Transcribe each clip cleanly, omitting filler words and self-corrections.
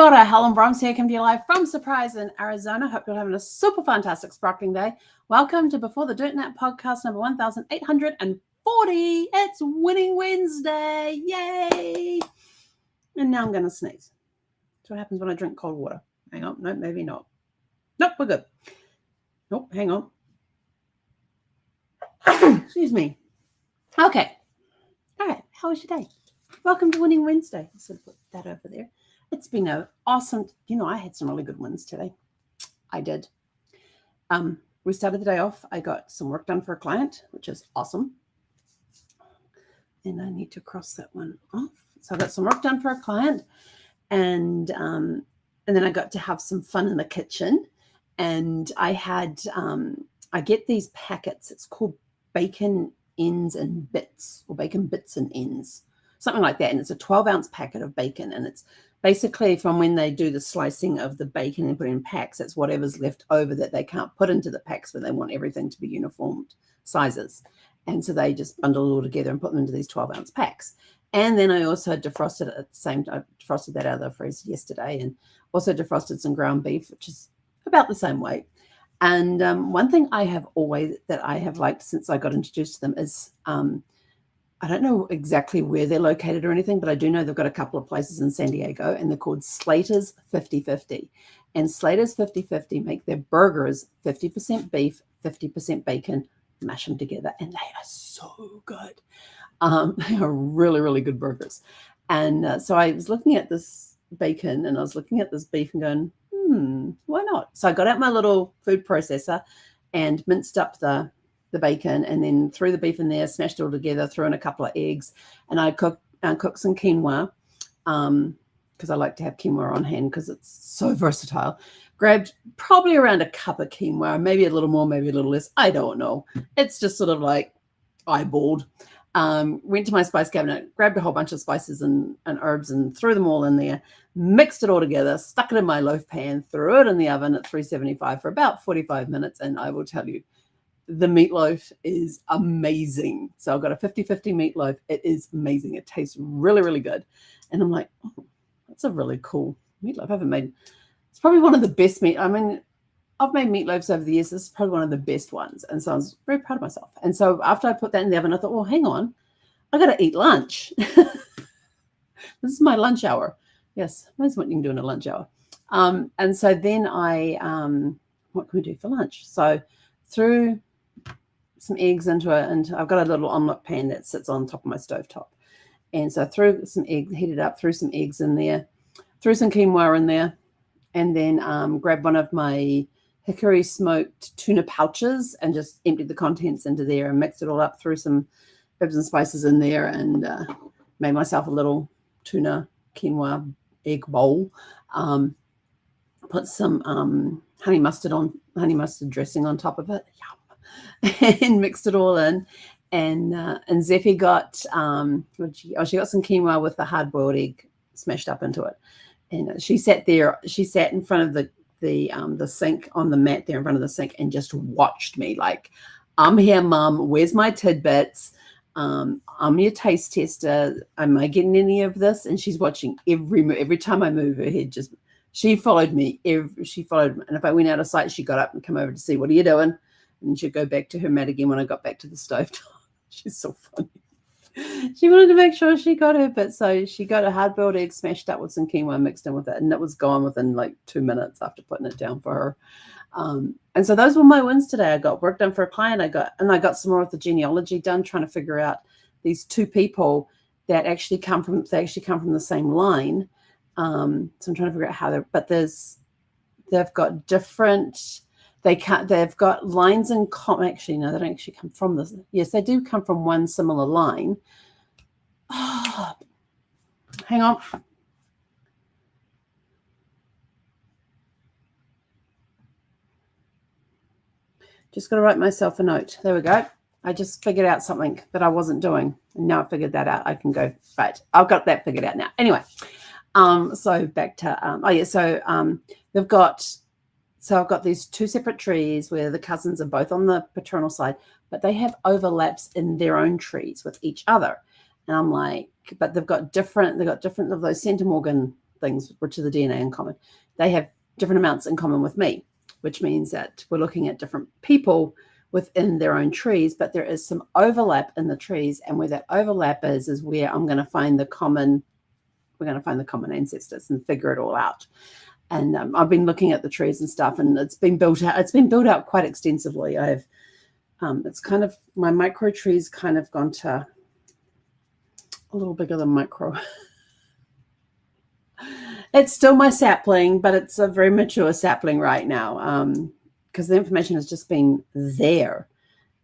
Kia ora, Helen Brahms here, coming to you live from Surprise in Arizona. Hope you're having a super fantastic sparkling day. Welcome to Before the Dirt Nap podcast number 1840. It's Winning Wednesday. Yay! And now I'm going to sneeze. That's what happens when I drink cold water. Hang on. Nope, maybe not. Nope, we're good. Nope, hang on. Excuse me. Okay. All right. How was your day? Welcome to Winning Wednesday. I'll sort of put that over there. It's been an awesome, I had some really good ones today. I did. We started the day off. I got some work done for a client, which is awesome. And I need to cross that one off. So I got some work done for a client, and then I got to have some fun in the kitchen. And I had, I get these packets. It's called Bacon Ends and Bits, or Bacon Bits and Ends, something like that. And it's a 12-ounce packet of bacon, and it's basically from when they do the slicing of the bacon and put it in packs, it's whatever's left over that they can't put into the packs when they want everything to be uniform sizes. And so they just bundle it all together and put them into these 12-ounce packs. And then I also defrosted it at the same time. I defrosted that out of the freezer yesterday, and also defrosted some ground beef, which is about the same weight. And one thing I have liked since I got introduced to them is I don't know exactly where they're located or anything, but I do know they've got a couple of places in San Diego, and they're called Slater's 50/50. And Slater's 50/50 make their burgers 50% beef, 50% bacon, mash them together, and they are so good. They are really, really good burgers. And so I was looking at this bacon, and I was looking at this beef and going, why not? So I got out my little food processor and minced up the bacon, and then threw the beef in there, smashed it all together, threw in a couple of eggs, and I cooked some quinoa because I like to have quinoa on hand because it's so versatile. Grabbed probably around a cup of quinoa, maybe a little more, maybe a little less. I don't know. It's just sort of like eyeballed. Went to my spice cabinet, grabbed a whole bunch of spices and herbs and threw them all in there, mixed it all together, stuck it in my loaf pan, threw it in the oven at 375 for about 45 minutes, and I will tell you, the meatloaf is amazing. So I've got a 50/50 meatloaf. It is amazing. It tastes really, really good. And I'm like, oh, that's a really cool meatloaf. It's probably one of the best I've made meatloaves over the years. This is probably one of the best ones. And so I was very proud of myself. And so after I put that in the oven, I thought, well, hang on, I got to eat lunch. This is my lunch hour. Yes, that's what you can do in a lunch hour. And so then what can we do for lunch? So threw some eggs into I've got a little omelet pan that sits on top of my stovetop. And so I threw some eggs, heated up, threw some eggs in there, threw some quinoa in there, and then grabbed one of my hickory smoked tuna pouches and just emptied the contents into there and mixed it all up, threw some herbs and spices in there, and made myself a little tuna quinoa egg bowl. Put some honey mustard dressing on top of it. Yum. And mixed it all in, and Zeffie got she got some quinoa with the hard-boiled egg smashed up into it, and she sat in front of the sink on the mat there in front of the sink and just watched me like, I'm here, Mum, where's my tidbits? I'm your taste tester. Am I getting any of this? And she's watching every time I move her head. She followed me. And if I went out of sight, she got up and come over to see, what are you doing? And she'd go back to her mat again when I got back to the stove. She's so funny. She wanted to make sure she got her bit. So she got a hard-boiled egg smashed up with some quinoa mixed in with it. And it was gone within like 2 minutes after putting it down for her. And so those were my wins today. I got work done for a client. I got some more of the genealogy done, trying to figure out these two people that actually come from the same line. So I'm trying to figure out they've got different. They've got lines in common. Actually, no, they don't actually come from this. Yes, they do come from one similar line. Oh, hang on. Just got to write myself a note. There we go. I just figured out something that I wasn't doing. And now I figured that out. I can go, right. I've got that figured out now. Anyway, so back to, they've got, so I've got these two separate trees where the cousins are both on the paternal side, but they have overlaps in their own trees with each other. And I'm like, but they've got different of those centimorgan things, which are the DNA in common. They have different amounts in common with me, which means that we're looking at different people within their own trees, but there is some overlap in the trees, and where that overlap is where I'm going to find the common. We're going to find the common ancestors and figure it all out. And I've been looking at the trees and stuff, and it's been built out. It's been built out quite extensively. I've it's kind of, my micro trees kind of gone to a little bigger than micro. It's still my sapling, but it's a very mature sapling right now, because the information has just been there.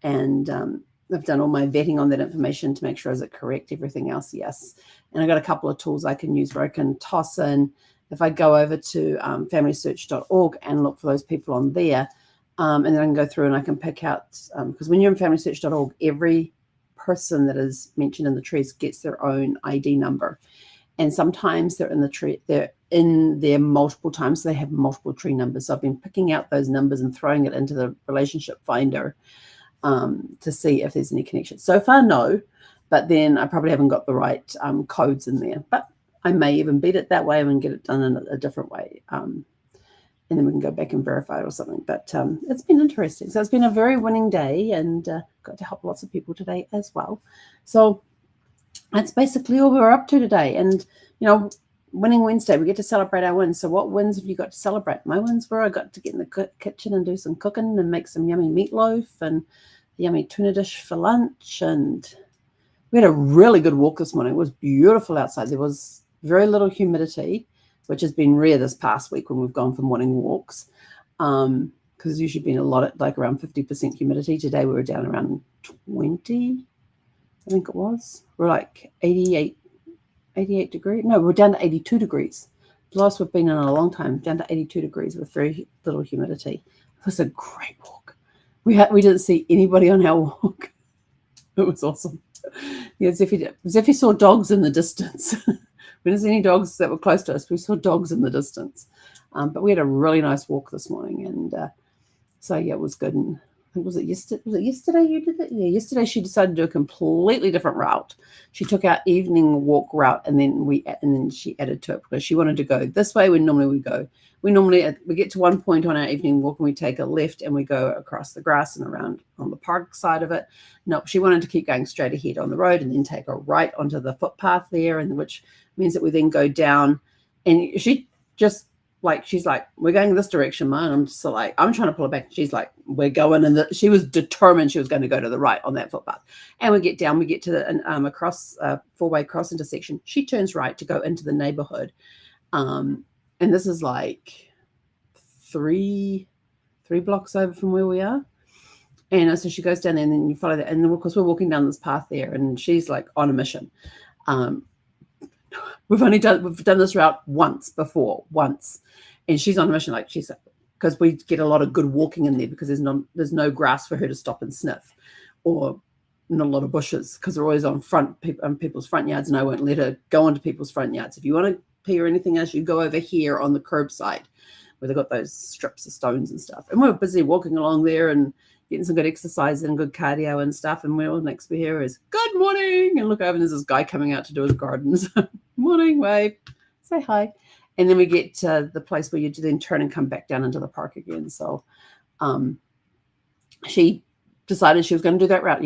And I've done all my vetting on that information to make sure, is it correct? Everything else, yes. And I got a couple of tools I can use where I can toss in, if I go over to familysearch.org and look for those people on there, and then I can go through and I can pick out, because when you're in familysearch.org, every person that is mentioned in the trees gets their own ID number. And sometimes they're in the tree, they're in there multiple times, so they have multiple tree numbers. So I've been picking out those numbers and throwing it into the relationship finder to see if there's any connection. So far, no, but then I probably haven't got the right codes in there. But I may even beat it that way and get it done in a different way. And then we can go back and verify it or something. But it's been interesting. So it's been a very winning day, and got to help lots of people today as well. So that's basically all we're up to today. And, you know, Winning Wednesday, we get to celebrate our wins. So what wins have you got to celebrate? My wins were I got to get in the kitchen and do some cooking and make some yummy meatloaf and a yummy tuna dish for lunch. And we had a really good walk this morning. It was beautiful outside. There was very little humidity, which has been rare this past week when we've gone for morning walks, because it's usually been a lot at like around 50% humidity. Today we were down around 20, I think it was. We're like 88 degrees. No, we're down to 82 degrees. The lowest we've been in a long time, down to 82 degrees with very little humidity. It was a great walk. We didn't see anybody on our walk. It was awesome. Yeah, Zeffie saw dogs in the distance. We didn't see any dogs that were close to us. We saw dogs in the distance. But we had a really nice walk this morning. And so, yeah, it was good. And I think, was it yesterday you did it? Yeah, yesterday she decided to do a completely different route. She took our evening walk route, and then she added to it because she wanted to go this way when normally we go. We get to one point on our evening walk and we take a left and we go across the grass and around on the park side of it. No, she wanted to keep going straight ahead on the road and then take a right onto the footpath there, and which means that we then go down. And she just she's like, we're going this direction, Ma. And I'm just like, I'm trying to pull her back. She's like, we're going. And she was determined she was going to go to the right on that footpath. And we get down, we get to the across four-way cross intersection. She turns right to go into the neighborhood. And this is like three blocks over from where we are. And so she goes down there, and then you follow that. And then, of course, we're walking down this path there, and she's like on a mission. We've done this route once before, and she's on a mission. Like she's, because we get a lot of good walking in there because there's no grass for her to stop and sniff, or not a lot of bushes because they're always on people's front yards, and I won't let her go onto people's front yards. If you want to pee or anything else, you go over here on the curbside where they've got those strips of stones and stuff. And we're busy walking along there and getting some good exercise and good cardio and stuff. And we're all next to her is good morning, and look over, and there's this guy coming out to do his gardens. Morning, wave, say hi. And then we get to the place where you then turn and come back down into the park again. So she decided she was going to do that route.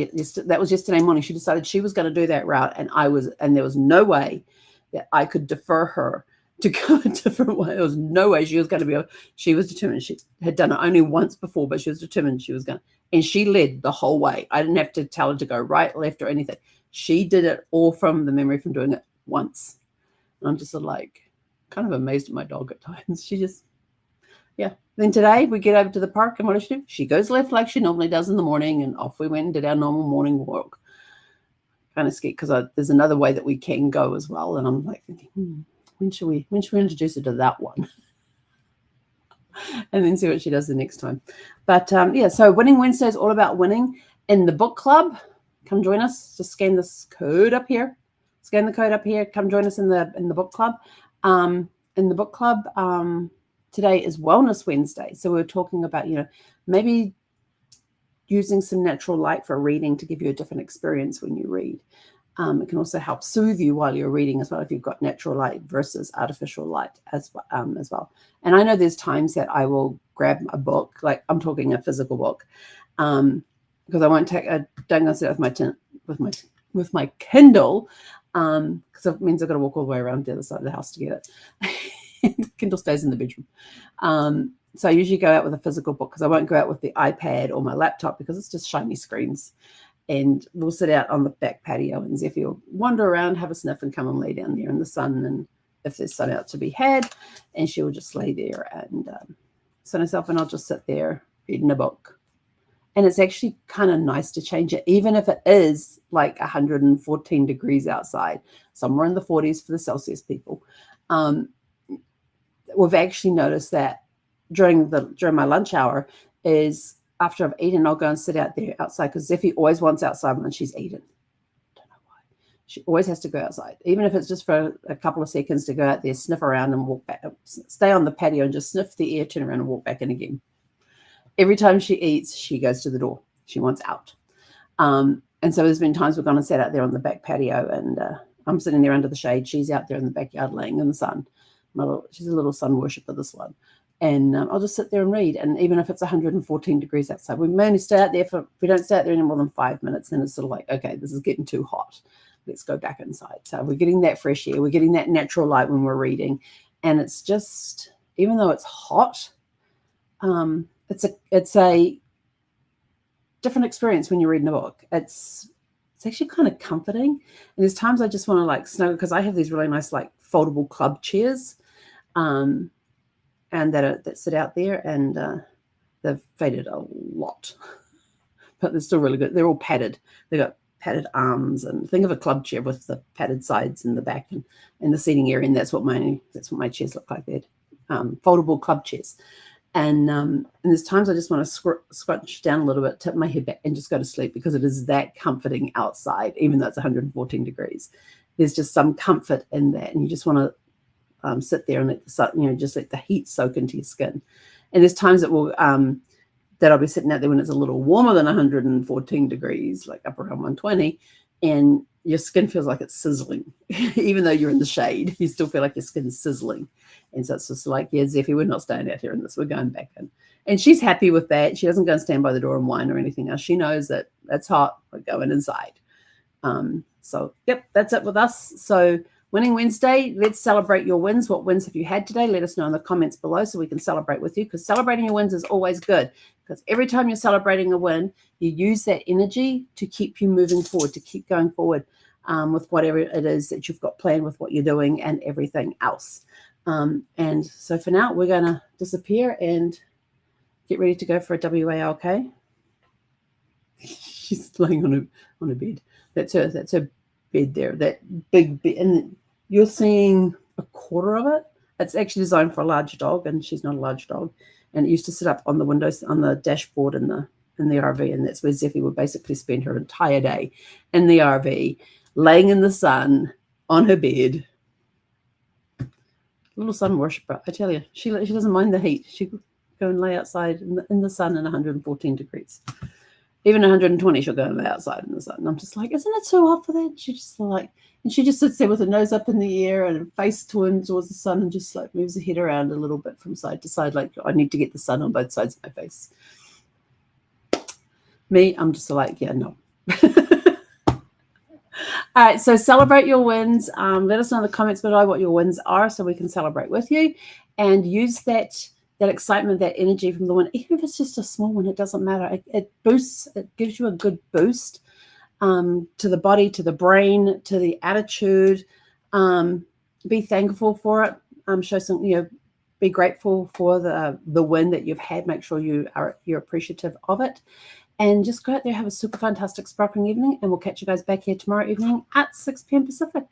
That was yesterday morning. She decided she was going to do that route, and there was no way that I could defer her to go a different way. There was no way she was going to be able. She was determined. She had done it only once before, but she was determined she was going. And she led the whole way. I didn't have to tell her to go right, left, or anything. She did it all from the memory from doing it once. And I'm just like kind of amazed at my dog at times. She just, yeah. Then today we get over to the park, and what does she do? She goes left like she normally does in the morning, and off we went and did our normal morning walk. Kind of scared because there's another way that we can go as well, and I'm like thinking, when should we introduce her to that one, and then see what she does the next time. But yeah, so Winning Wednesday is all about winning. In the book club, come join us. Just scan this code up here. Scan the code up here. Come join us in the book club. In the book club, today is Wellness Wednesday, so we're talking about maybe using some natural light for reading to give you a different experience when you read. It can also help soothe you while you're reading as well, if you've got natural light versus artificial light as well. And I know there's times that I will grab a book, like I'm talking a physical book, because I don't go sit with my Kindle, because it means I've got to walk all the way around the other side of the house to get it. Kindle stays in the bedroom. So I usually go out with a physical book, because I won't go out with the iPad or my laptop, because it's just shiny screens. And we'll sit out on the back patio, and Zeffie will wander around, have a sniff, and come and lay down there in the sun. And if there's sun out to be had, and she will just lay there and sun herself, and I'll just sit there reading a book. And it's actually kind of nice to change it, even if it is like 114 degrees outside, somewhere in the 40s for the Celsius people. We've actually noticed that during my lunch hour is, after I've eaten, I'll go and sit out there outside, because Zeffie always wants outside when she's eaten. Don't know why. She always has to go outside, even if it's just for a couple of seconds, to go out there, sniff around, and walk back, stay on the patio and just sniff the air, turn around and walk back in again. Every time she eats, she goes to the door. She wants out. And so there's been times we've gone and sat out there on the back patio, and I'm sitting there under the shade. She's out there in the backyard laying in the sun. She's a little sun worshipper, this one. And I'll just sit there and read. And even if it's 114 degrees outside, we may only stay out there we don't stay out there any more than 5 minutes. Then it's sort of like, okay, this is getting too hot. Let's go back inside. So we're getting that fresh air. We're getting that natural light when we're reading. And it's just, even though it's hot, it's a different experience when you're reading a book. It's actually kind of comforting. And there's times I just want to like snuggle, because I have these really nice like foldable club chairs. And that sit out there, and they've faded a lot, but they're still really good. They're all padded. They've got padded arms, and think of a club chair with the padded sides in the back and the seating area, and that's what my chairs look like. They're foldable club chairs. And there's times I just want to scrunch down a little bit, tip my head back, and just go to sleep, because it is that comforting outside, even though it's 114 degrees. There's just some comfort in that, and you just want to sit there and let the sun, just let the heat soak into your skin. And there's times that I'll be sitting out there when it's a little warmer than 114 degrees, like up around 120, and your skin feels like it's sizzling. Even though you're in the shade, you still feel like your skin's sizzling. And so it's just like, yeah, Zeffie, we're not staying out here in this. We're going back in. And she's happy with that. She doesn't go and stand by the door and whine or anything else. She knows that it's hot. We're going inside. So, yep, that's it with us. So, Winning Wednesday, let's celebrate your wins. What wins have you had today? Let us know in the comments below so we can celebrate with you, because celebrating your wins is always good, because every time you're celebrating a win, you use that energy to keep you moving forward, to keep going forward with whatever it is that you've got planned with what you're doing and everything else. And so for now, we're going to disappear and get ready to go for a WALK. She's laying on a bed. That's her bed there, that big bed, and you're seeing a quarter of it. It's actually designed for a large dog, and she's not a large dog. And it used to sit up on the windows, on the dashboard in the RV, and that's where Zeffie would basically spend her entire day in the RV, laying in the sun on her bed. Little sun worshiper, I tell you. She doesn't mind the heat. She could go and lay outside in the sun in 114 degrees. Even 120, she'll go and lay outside in the sun. And I'm just like, isn't it too hot for that? She just sits there with her nose up in the air and face turned towards the sun, and just like moves her head around a little bit from side to side, like I need to get the sun on both sides of my face. Me, I'm just like, yeah, no. All right, so celebrate your wins. Let us know in the comments below what your wins are so we can celebrate with you, and use that excitement, that energy from the win. Even if it's just a small one, it doesn't matter. It boosts, it gives you a good boost to the body, to the brain, to the attitude. Be thankful for it. Show some, be grateful for the win that you've had. Make sure you're appreciative of it. And just go out there, have a super fantastic sparkling evening, and we'll catch you guys back here tomorrow evening at 6 p.m. Pacific.